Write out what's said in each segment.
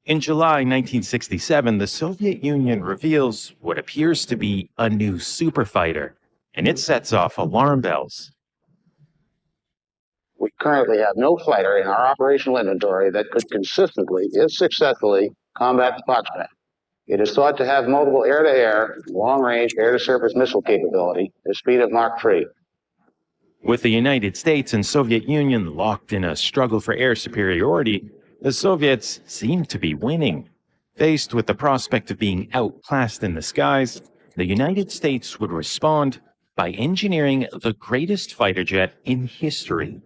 In July 1967, the Soviet Union reveals what appears to be a new superfighter, and it sets off alarm bells. We currently have no fighter in our operational inventory that could consistently, if successfully, combat the Foxbat. It is thought to have multiple air-to-air, long-range air-to-surface missile capability, the speed of Mach 3. With the United States and Soviet Union locked in a struggle for air superiority, the Soviets seemed to be winning. Faced with the prospect of being outclassed in the skies, the United States would respond by engineering the greatest fighter jet in history.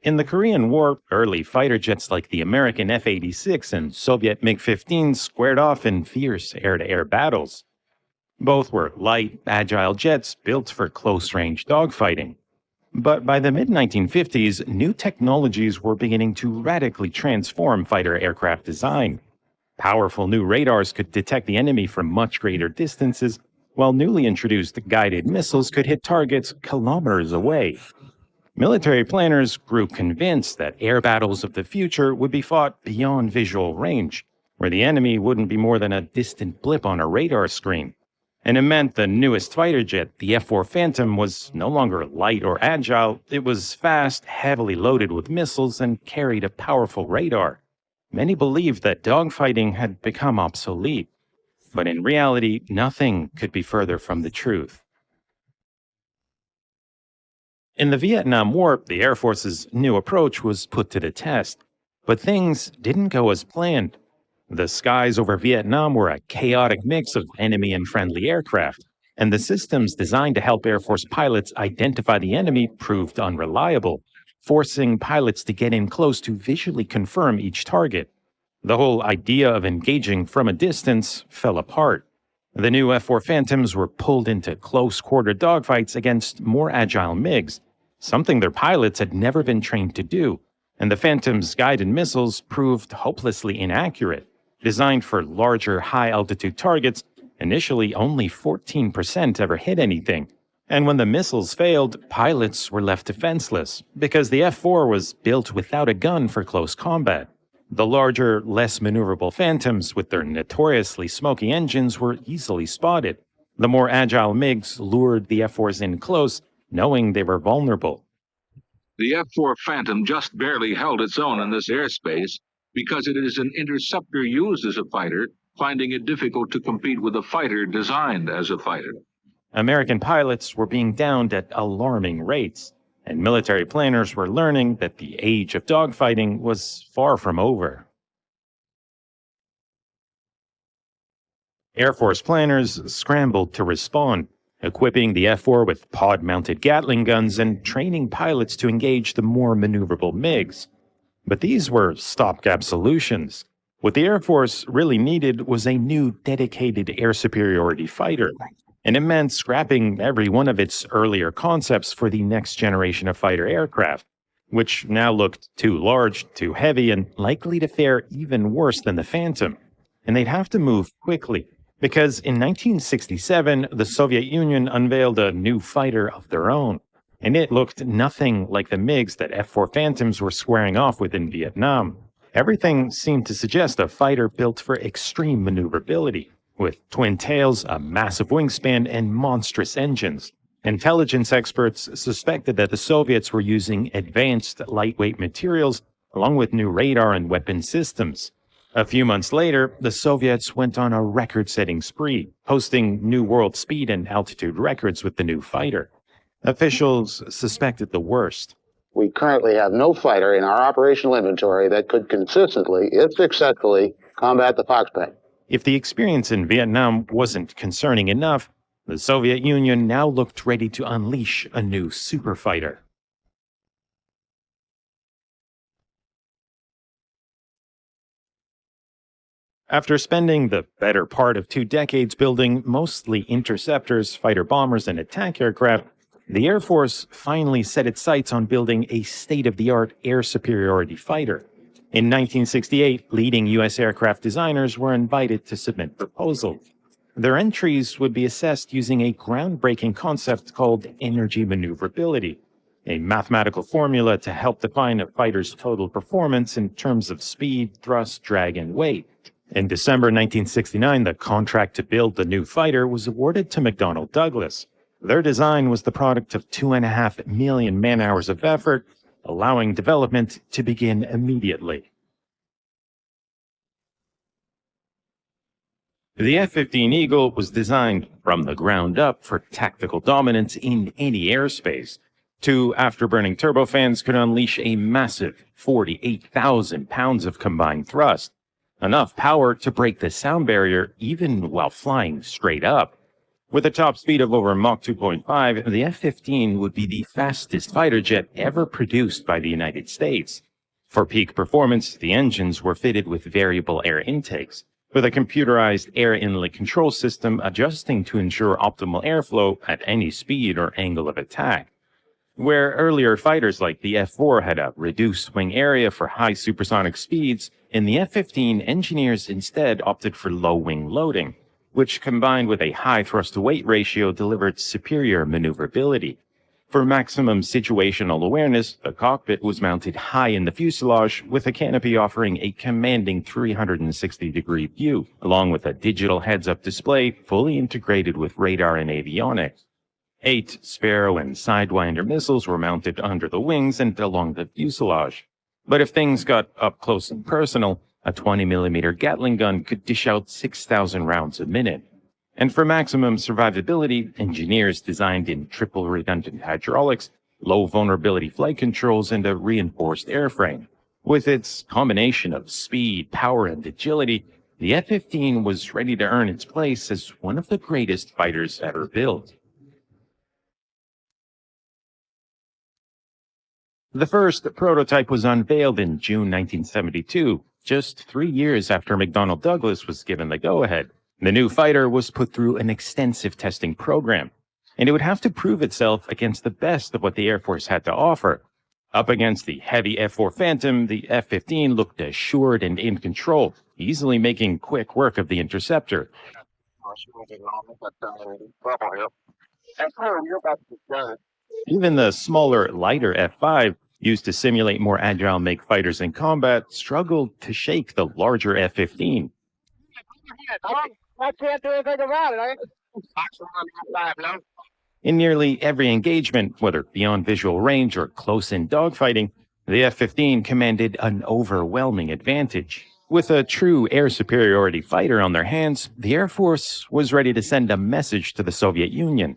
In the Korean War, early fighter jets like the American F-86 and Soviet MiG-15 squared off in fierce air-to-air battles. Both were light, agile jets built for close-range dogfighting. But by the mid-1950s, new technologies were beginning to radically transform fighter aircraft design. Powerful new radars could detect the enemy from much greater distances, while newly introduced guided missiles could hit targets kilometers away. Military planners grew convinced that air battles of the future would be fought beyond visual range, where the enemy wouldn't be more than a distant blip on a radar screen. And it meant the newest fighter jet, the F-4 Phantom, was no longer light or agile. It was fast, heavily loaded with missiles, and carried a powerful radar. Many believed that dogfighting had become obsolete, but in reality, nothing could be further from the truth. In the Vietnam War, the Air Force's new approach was put to the test, but things didn't go as planned. The skies over Vietnam were a chaotic mix of enemy and friendly aircraft, and the systems designed to help Air Force pilots identify the enemy proved unreliable, forcing pilots to get in close to visually confirm each target. The whole idea of engaging from a distance fell apart. The new F-4 Phantoms were pulled into close-quarter dogfights against more agile MiGs, something their pilots had never been trained to do, and the Phantom's guided missiles proved hopelessly inaccurate. Designed for larger, high-altitude targets, initially only 14% ever hit anything. And when the missiles failed, pilots were left defenseless, because the F-4 was built without a gun for close combat. The larger, less maneuverable Phantoms with their notoriously smoky engines were easily spotted. The more agile MiGs lured the F-4s in close, knowing they were vulnerable. The F-4 Phantom just barely held its own in this airspace because it is an interceptor used as a fighter, finding it difficult to compete with a fighter designed as a fighter. American pilots were being downed at alarming rates, and military planners were learning that the age of dogfighting was far from over. Air Force planners scrambled to respond, equipping the F-4 with pod-mounted Gatling guns and training pilots to engage the more maneuverable MiGs. But these were stopgap solutions. What the Air Force really needed was a new dedicated air superiority fighter, and it meant scrapping every one of its earlier concepts for the next generation of fighter aircraft, which now looked too large, too heavy, and likely to fare even worse than the Phantom. And they'd have to move quickly, because in 1967, the Soviet Union unveiled a new fighter of their own, and it looked nothing like the MiGs that F-4 Phantoms were squaring off with in Vietnam. Everything seemed to suggest a fighter built for extreme maneuverability, with twin tails, a massive wingspan, and monstrous engines. Intelligence experts suspected that the Soviets were using advanced lightweight materials along with new radar and weapon systems. A few months later, the Soviets went on a record-setting spree, posting new world speed and altitude records with the new fighter. Officials suspected the worst. We currently have no fighter in our operational inventory that could consistently, if successfully, combat the Foxbat. If the experience in Vietnam wasn't concerning enough, the Soviet Union now looked ready to unleash a new superfighter. After spending the better part of 2 decades building mostly interceptors, fighter bombers, and attack aircraft, the Air Force finally set its sights on building a state-of-the-art air superiority fighter. In 1968, leading U.S. aircraft designers were invited to submit proposals. Their entries would be assessed using a groundbreaking concept called energy maneuverability, a mathematical formula to help define a fighter's total performance in terms of speed, thrust, drag, and weight. In December 1969, the contract to build the new fighter was awarded to McDonnell Douglas. Their design was the product of 2.5 million man-hours of effort, allowing development to begin immediately. The F-15 Eagle was designed from the ground up for tactical dominance in any airspace. Two afterburning turbofans could unleash a massive 48,000 pounds of combined thrust, enough power to break the sound barrier even while flying straight up. With a top speed of over Mach 2.5, the F-15 would be the fastest fighter jet ever produced by the United States. For peak performance, the engines were fitted with variable air intakes, with a computerized air inlet control system adjusting to ensure optimal airflow at any speed or angle of attack. Where earlier fighters like the F-4 had a reduced wing area for high supersonic speeds, in the F-15 engineers instead opted for low wing loading, which combined with a high thrust-to-weight ratio delivered superior maneuverability. For maximum situational awareness, the cockpit was mounted high in the fuselage, with a canopy offering a commanding 360-degree view, along with a digital heads-up display fully integrated with radar and avionics. 8 Sparrow and Sidewinder missiles were mounted under the wings and along the fuselage. But if things got up close and personal, a 20mm Gatling gun could dish out 6,000 rounds a minute. And for maximum survivability, engineers designed in triple redundant hydraulics, low vulnerability flight controls, and a reinforced airframe. With its combination of speed, power, and agility, the F-15 was ready to earn its place as one of the greatest fighters ever built. The first prototype was unveiled in June 1972, just 3 years after McDonnell Douglas was given the go-ahead. The new fighter was put through an extensive testing program, and it would have to prove itself against the best of what the Air Force had to offer. Up against the heavy F-4 Phantom, the F-15 looked assured and in control, easily making quick work of the interceptor. Even the smaller, lighter F-5, used to simulate more agile MiG fighters in combat, struggled to shake the larger F-15. I can't do anything about it. In nearly every engagement, whether beyond visual range or close-in dogfighting, the F-15 commanded an overwhelming advantage. With a true air superiority fighter on their hands, the Air Force was ready to send a message to the Soviet Union.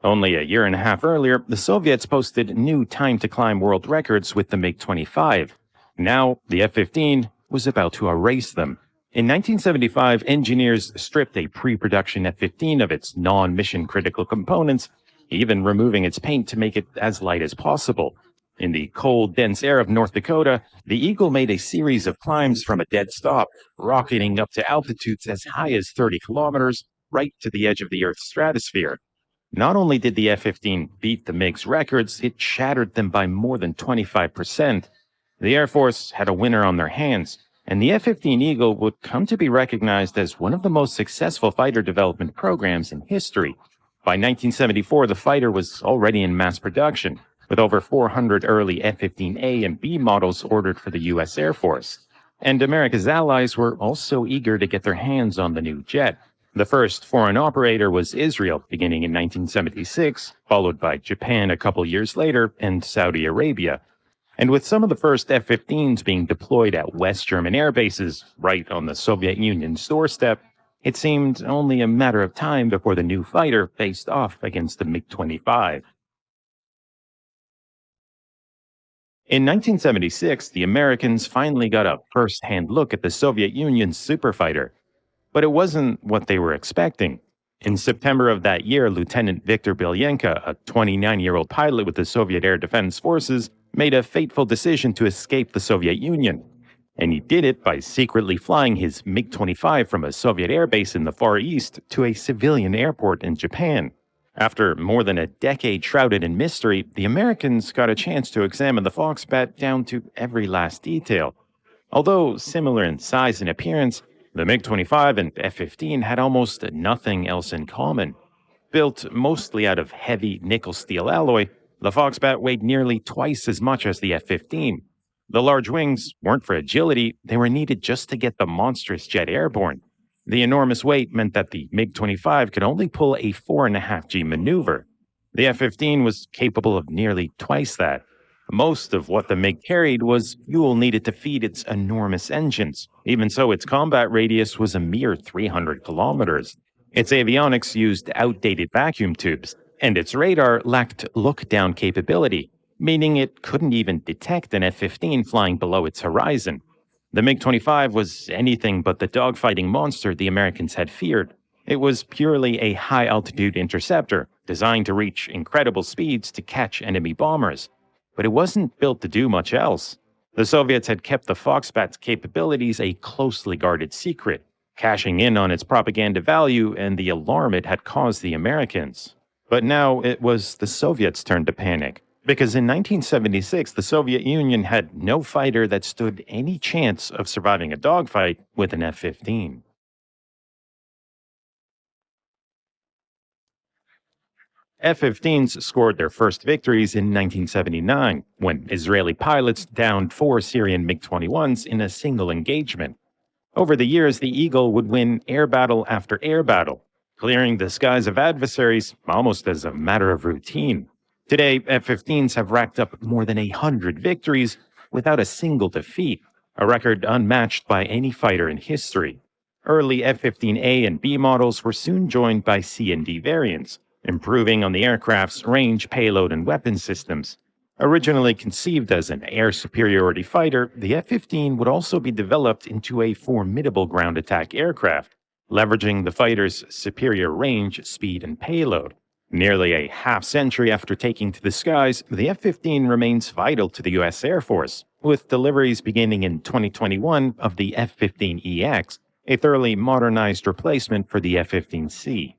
Only a year and a half earlier, the Soviets posted new time-to-climb world records with the MiG-25. Now, the F-15 was about to erase them. In 1975, engineers stripped a pre-production F-15 of its non-mission critical components, even removing its paint to make it as light as possible. In the cold, dense air of North Dakota, the Eagle made a series of climbs from a dead stop, rocketing up to altitudes as high as 30 kilometers, right to the edge of the Earth's stratosphere. Not only did the F-15 beat the MiG's records, it shattered them by more than 25%. The Air Force had a winner on their hands, and the F-15 Eagle would come to be recognized as one of the most successful fighter development programs in history. By 1974, the fighter was already in mass production, with over 400 early F-15A and B models ordered for the U.S. Air Force. And America's allies were also eager to get their hands on the new jet. The first foreign operator was Israel, beginning in 1976, followed by Japan a couple years later, and Saudi Arabia. And with some of the first F-15s being deployed at West German air bases, right on the Soviet Union's doorstep, it seemed only a matter of time before the new fighter faced off against the MiG-25. In 1976, the Americans finally got a first-hand look at the Soviet Union's superfighter. But it wasn't what they were expecting. In September of that year, Lieutenant Viktor Belyanka, a 29-year-old pilot with the Soviet Air Defense Forces, made a fateful decision to escape the Soviet Union. And he did it by secretly flying his MiG-25 from a Soviet airbase in the Far East to a civilian airport in Japan. After more than a decade shrouded in mystery, the Americans got a chance to examine the Foxbat down to every last detail. Although similar in size and appearance, The MiG-25 and F-15 had almost nothing else in common. Built mostly out of heavy nickel steel alloy, the Foxbat weighed nearly twice as much as the F-15. The large wings weren't for agility, they were needed just to get the monstrous jet airborne. The enormous weight meant that the MiG-25 could only pull a 4.5G maneuver. The F-15 was capable of nearly twice that. Most of what the MiG carried was fuel needed to feed its enormous engines. Even so, its combat radius was a mere 300 kilometers. Its avionics used outdated vacuum tubes, and its radar lacked look-down capability, meaning it couldn't even detect an F-15 flying below its horizon. The MiG-25 was anything but the dogfighting monster the Americans had feared. It was purely a high-altitude interceptor, designed to reach incredible speeds to catch enemy bombers. But it wasn't built to do much else. The Soviets had kept the Foxbat's capabilities a closely guarded secret, cashing in on its propaganda value and the alarm it had caused the Americans. But now it was the Soviets' turn to panic, because in 1976 the Soviet Union had no fighter that stood any chance of surviving a dogfight with an F-15. F-15s scored their first victories in 1979 when Israeli pilots downed 4 Syrian MiG-21s in a single engagement. Over the years, the Eagle would win air battle after air battle, clearing the skies of adversaries almost as a matter of routine. Today, F-15s have racked up more than 100 victories without a single defeat, a record unmatched by any fighter in history. Early F-15A and B models were soon joined by C and D variants, improving on the aircraft's range, payload, and weapon systems. Originally conceived as an air superiority fighter, the F-15 would also be developed into a formidable ground attack aircraft, leveraging the fighter's superior range, speed, and payload. Nearly a half-century after taking to the skies, the F-15 remains vital to the U.S. Air Force, with deliveries beginning in 2021 of the F-15EX, a thoroughly modernized replacement for the F-15C.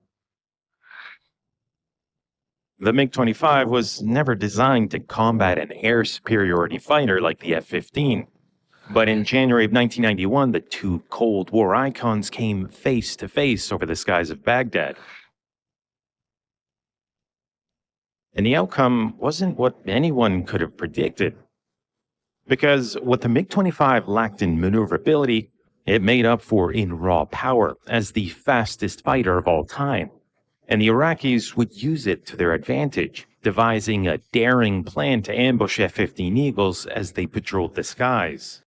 The MiG-25 was never designed to combat an air superiority fighter like the F-15. But in January of 1991, the two Cold War icons came face to face over the skies of Baghdad. And the outcome wasn't what anyone could have predicted. Because what the MiG-25 lacked in maneuverability, it made up for in raw power as the fastest fighter of all time. And the Iraqis would use it to their advantage, devising a daring plan to ambush F-15 Eagles as they patrolled the skies.